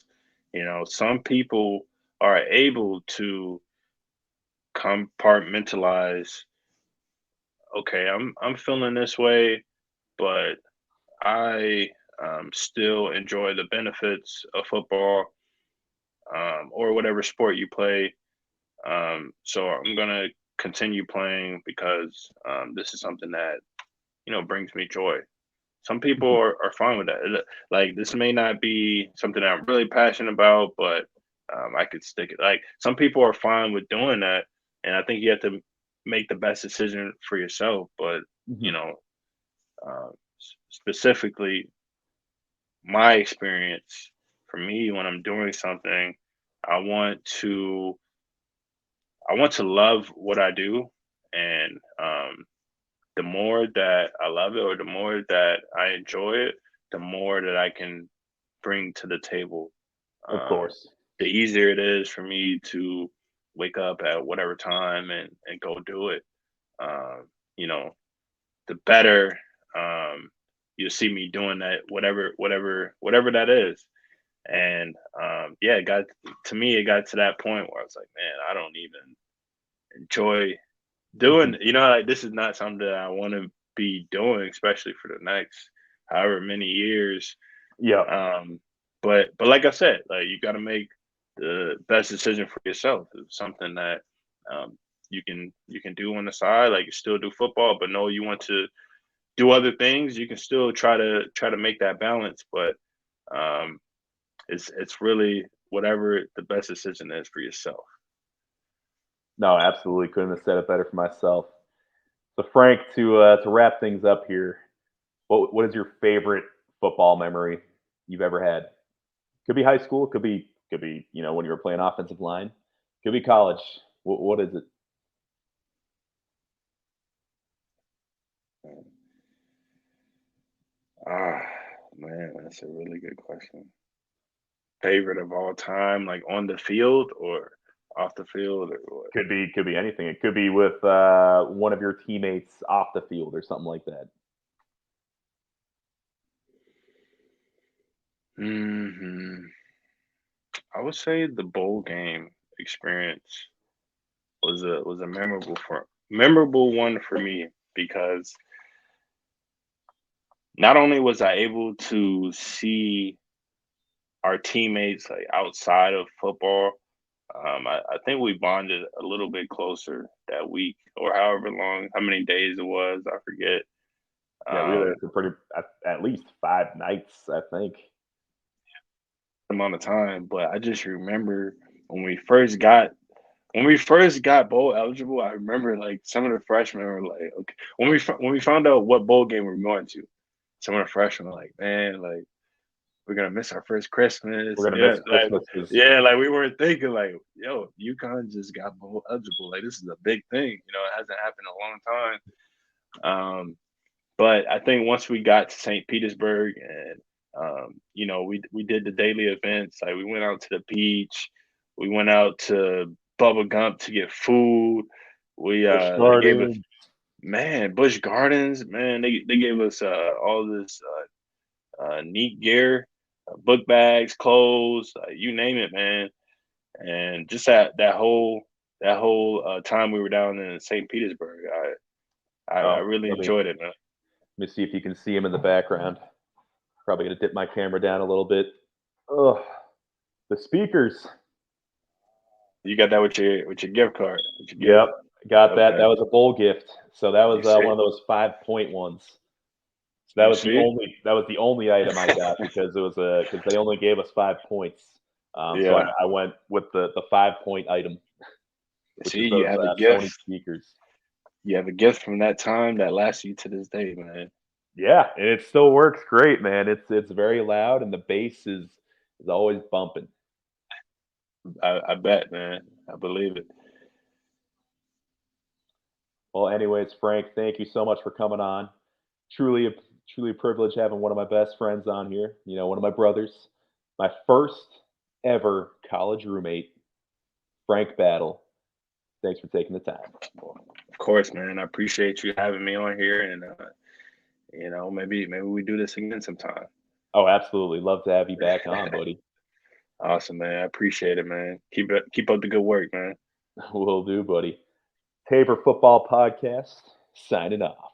Some people are able to compartmentalize. Okay, I'm feeling this way, but I still enjoy the benefits of football, or whatever sport you play. So I'm gonna continue playing because this is something that brings me joy. Some people Mhm. are fine with that. Like this may not be something that I'm really passionate about, but I could stick it. Like some people are fine with doing that, and I think you have to make the best decision for yourself. But you Mhm. know, specifically my experience for me when I'm doing something, I want to I want to love what I do, and the more that I love it or the more that I enjoy it, the more that I can bring to the table. Of Um, course. the easier it is for me to wake up at whatever time and go do it. Um, you know, the better you'll see me doing that, whatever that is. And yeah, it got to me. It got to that point where I was like, man, I don't even enjoy Mhm. doing. Like this is not something that I want to be doing, especially for the next however many years. Yeah. Um, but like I said, like you got to make the best decision for yourself. It's something that um, you can do on the side, like you still do football, but no, you want to do other things. You can still try to make that balance, but um, it's really whatever the best decision is for yourself. No, absolutely. Couldn't have said it better for myself. So, Frank, to wrap things up here, what is your favorite football memory you've ever had? Could be high school. Could be when you were playing offensive line. Could be college. What is it? Ah, man, that's a really good question. Favorite of all time, like on the field or off the field or what? Could be anything. It could be with one of your teammates off the field or something like that. Hmm I would say the bowl game experience was a memorable one for me because not only was I able to see our teammates like outside of football, I think we bonded a little bit closer that week or however long, how many days it was, I forget. Yeah, we were there Um, for at least 5 nights, I think. Amount of time, but I just remember when we first got when we first got bowl eligible. I remember like some of the freshmen were like, okay, when we found out what bowl game we are going to, some of the freshmen were like, man, like we're gonna miss our first Christmas. We're gonna miss Christmas because Like we weren't thinking like, yo, UConn just got bowl eligible. Like this is a big thing. It hasn't happened in a long time. But I think once we got to St. Petersburg and we did the daily events. Like we went out to the beach, we went out to Bubba Gump to get food. They gave us Busch Gardens, man. They gave us all this neat gear, book bags, clothes, you name it, man. And just that whole time we were down in St. Petersburg, I oh, really enjoyed it, man. let me see if you can see him in the background. Probably gonna dip my camera down a little bit. Ugh, the speakers. You got that with your gift card, with your Yep, gift. got that. Okay. That was a bowl gift. So that You was see? one of those 5 point ones. So You see? that was the only item I got because because they only gave us 5 points. So Yeah. I went with the 5 point item, which See, is you those have a Sony gift. speakers. You have a gift from that time that lasts you to this day, man. Yeah, and it still works great, man. It's very loud and the bass is always bumping. I bet, man. I believe it. Well, anyways, Frank, thank you so much for coming on. Truly truly a privilege having one of my best friends on here. One of my brothers, my first ever college roommate, Frank Battle. Thanks for taking the time. Of course, man. I appreciate you having me on here, and maybe we do this again sometime. Oh, absolutely. Love to have you back on, buddy. Awesome, man. I appreciate it, man. Keep up the good work, man. Will do, buddy. Tabor Football Podcast, signing off.